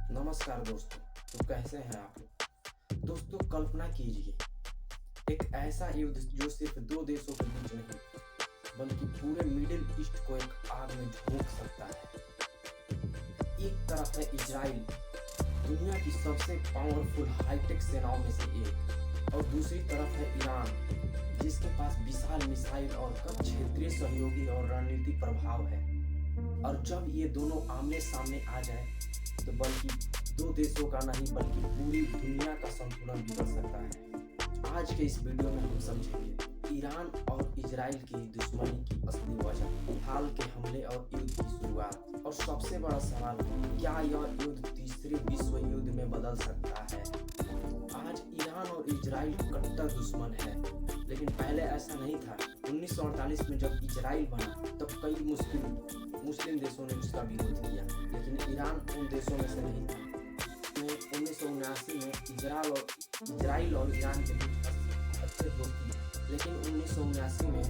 नमस्कार दोस्तों। तो कैसे हैं आप लोग? दोस्तों, कल्पना कीजिए एक ऐसा युद्ध जो सिर्फ दो देशों के बीच नहीं बल्कि पूरे मिडिल ईस्ट को एक आग में झोंक सकता है। एक तरफ है इजराइल, दुनिया की सबसे पावरफुल हाईटेक सेनाओं में से एक, और दूसरी तरफ है ईरान, जिसके पास विशाल मिसाइल और कम क्षेत्रीय सहयोगी और रणनीतिक प्रभाव है। और जब ये दोनों आमने सामने आ जाए तो बल्कि दो देशों का नहीं बल्कि पूरी दुनिया का संतुलन बिगड़ सकता है। आज के इस वीडियो में हम समझेंगे ईरान और इजराइल की दुश्मनी की असली वजह, हाल के हमले और युद्ध की शुरुआत, और सबसे बड़ा सवाल, क्या यह युद्ध तीसरे विश्व युद्ध में बदल सकता है? आज ईरान और इजराइल कट्टर दुश्मन है, लेकिन पहले ऐसा नहीं था। 1948 में जब इजराइल बना तब कई मुस्लिम देशों ने उसका विरोध किया, लेकिन ईरान उन देशों में से नहीं था। 1979 में इजराइल और ईरान के बीच अच्छे दोस्ती, लेकिन 1979 में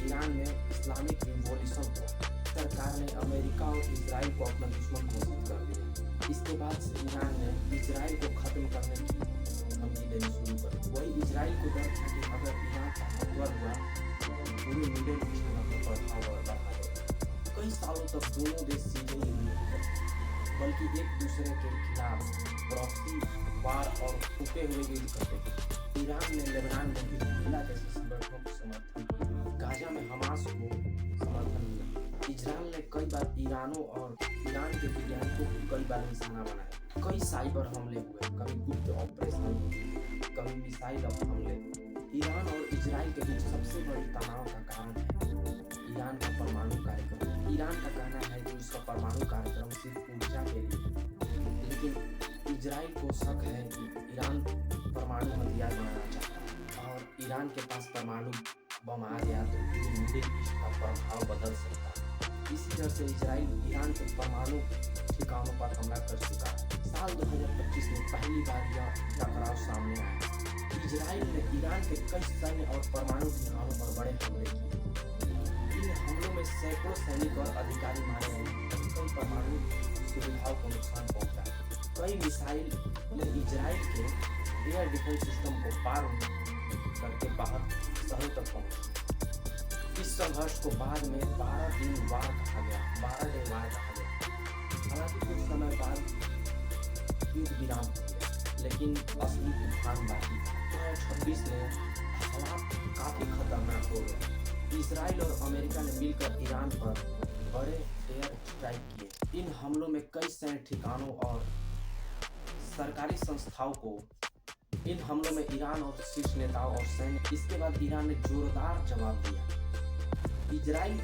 ईरान में इस्लामिक रिवॉल्यूशन हुआ। सरकार ने अमेरिका और इजराइल को अपना दुश्मन घोषित कर दिया। इसके बाद से ईरान ने इजराइल को खत्म करने की धमकी देनी शुरू कर दी। वही इजराइल को डर था कि अगर ईरान ताकतवर हुआ तो पूरे मिडिल ईस्ट में अपना प्रभाव बढ़ा देगा। कई सालों तक दोनों देश सीधे ही नहीं थे, बल्कि एक दूसरे के खिलाफ प्रॉक्सी वार और छुपे हुए युद्ध करते थे। ईरान ने लेबनान में हिजबुल्लाह जैसे संगठनों को समर्थन किया, गाजा में हमास को समर्थन दिया। इजराइल ने कई बार ईरान के वैज्ञानिकों को कई बार निशाना बनाया। कई साइबर हमले हुए, कभी गुप्त ऑपरेशन, कभी मिसाइल हमले। ईरान और इजराइल के बीच सबसे बड़ी तनाव का कारण है ईरान का परमाणु कार्यक्रम। ईरान का कहना है कि उसका परमाणु कार्यक्रम सिर्फ ऊर्जा के लिए, लेकिन इजराइल को शक है कि ईरान परमाणु हथियार बनाना चाहता है, और ईरान के पास परमाणु बम आ गया तो पूरे मिडिल ईस्ट का प्रभाव बदल सकता है। इसी तरह से इजराइल ईरान के परमाणु ठिकानों पर हमला कर चुका है। साल 2025 में पहली बार यह टकराव सामने आया। इजराइल ने ईरान के कई सैन्य और परमाणु ठिकानों पर बड़े हमले किए। इन हमलों में सैकड़ों सैनिक और अधिकारी मारे गए, कई परमाणु सुविधाओं को नुकसान पहुंचा। कई मिसाइल ने इजराइल के एयर डिफेंस सिस्टम को पार करके बाहर शहरों तक पहुंची। इस संघर्ष को बाद में 12 डे वार कहा गया। हालांकि कुछ समय बाद युद्ध विराम हो गया, लेकिन असली तूफान बाकी था। 2026 में हालात काफी खतरनाक हो गए। इजराइल और अमेरिका ने मिलकर ईरान पर बड़े एयर स्ट्राइक किए। इन हमलों में कई सैन्य ठिकानों और सरकारी संस्थाओं को इन हमलों में ईरान और शीर्ष नेताओं और सैन्य। इसके बाद ईरान ने जोरदार जवाब दिया। इजराइल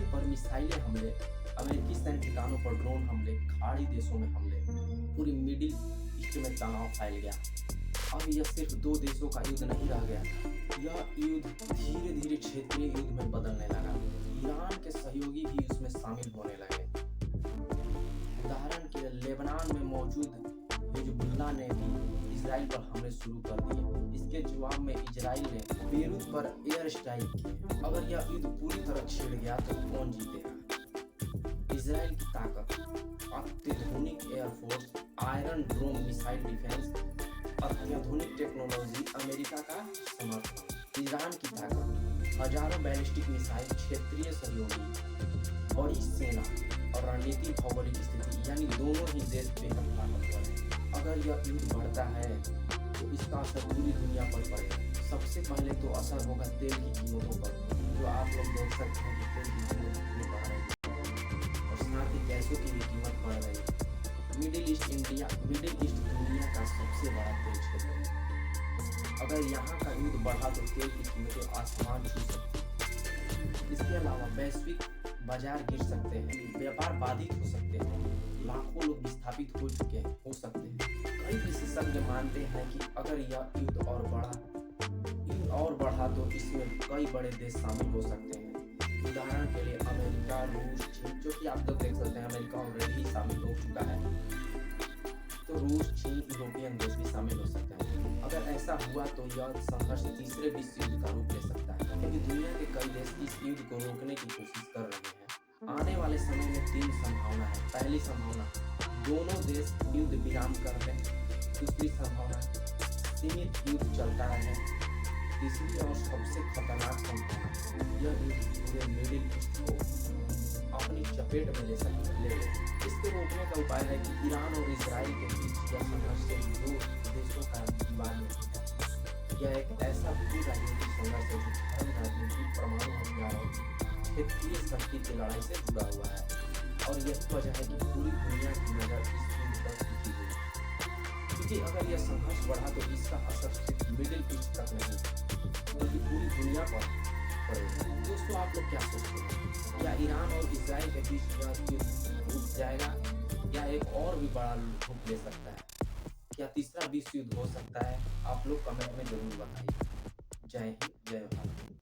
पर मिसाइलें हमले, अमेरिकी सैन्य ठिकानों पर ड्रोन हमले, खाड़ी देशों में हमले, पूरी मिडिल ईस्ट में तनाव फैल गया। अब यह सिर्फ दो देशों का युद्ध नहीं रह गया, यह युद्ध धीरे धीरे क्षेत्रीय युद्ध में बदलने लगा। ईरान के सहयोगी भी उसमें शामिल होने लगे। उदाहरण के लिए लेबनान में मौजूद हिजबुल्लाह ने भी इजराइल पर हमले शुरू कर दिए। इसके जवाब में इजराइल ने बेरूत पर एयर स्ट्राइक किए। अगर यह युद्ध पूरी तरह छिड़ गया तो कौन जीतेगा? इजराइल की ताकत, अत्याधुनिक air force, iron drone missile defence, अत्याधुनिक टेक्नोलॉजी, अमेरिका का समर्थन। ईरान की ताकत, हजारों बैलिस्टिक मिसाइल, क्षेत्रीय सहयोगी, बड़ी सेना और रणनीतिक भौगोलिक स्थिति, यानी दोनों ही देश बेहद ताकतवर हैं। अगर यह युद्ध बढ़ता है तो इसका असर पूरी दुनिया पर पड़ेगा। सबसे पहले तो असर होगा तेल की कीमतों पर, जो आप लोग देख सकते हैं कि तेल की कीमत कितनी बढ़ रही है, और साथ ही गैसों की भी कीमत बढ़ रही है। मिडिल ईस्ट दुनिया का सबसे बड़ा तेल क्षेत्र है। अगर यहाँ का युद्ध बढ़ा तो तेल की कीमतें आसमान छू सकती हैं। इसके अलावा वैश्विक बाजार गिर सकते हैं, व्यापार बाधित हो सकते हैं, लाखों लोग विस्थापित हो सकते हैं। कई विशेषज्ञ मानते हैं कि अगर यह युद्ध और बढ़ा तो इसमें कई बड़े देश शामिल हो सकते हैं। उदाहरण के लिए अमेरिका, रूस, चीन, जो कि आप लोग देख सकते हैं अमेरिका ऑलरेडी शामिल हो चुका है, तो रूस, चीन, यूरोपियन देश भी शामिल हो सकते हैं। अगर ऐसा हुआ तो यह संघर्ष तीसरे विश्व युद्ध का रूप ले सकता है, क्योंकि दुनिया के कई देश इस युद्ध को रोकने की कोशिश कर रहे हैं। आने वाले समय में तीन संभावना है। पहली संभावना, दोनों देश युद्ध विराम कर लें। दूसरी संभावना सीमित युद्ध चलता रहे। तीसरी और सबसे खतरनाक संभावना यह युद्ध पूरे मिडिल ईस्ट को अपनी चपेट में ले ले। इसको रोकने का उपाय है कि ईरान और इजराइल के बीच यह संघर्ष सिर्फ दो देशों का विवाद नहीं है। यह एक ऐसा भू राजनीतिक संघर्ष है जो धर्म, राजनीति, परमाणु हथियार और क्षेत्रीय शक्ति की लड़ाई से जुड़ा हुआ है। और यही वजह है कि पूरी दुनिया की नजर इस युद्ध पर टिकी हुई है। क्योंकि अगर यह संघर्ष बढ़ा तो इसका असर सिर्फ मिडिल ईस्ट तक नहीं बल्कि पूरी दुनिया पर पड़ेगा। दोस्तों, आप लोग क्या सोचते हैं? क्या ईरान और इजराइल के बीच यह युद्ध रुक जाएगा या एक और भी बड़ा रूप ले सकता है? क्या तीसरा विश्व युद्ध हो सकता है? आप लोग कमेंट में जरूर बताइए। जय हिंद, जय भारत।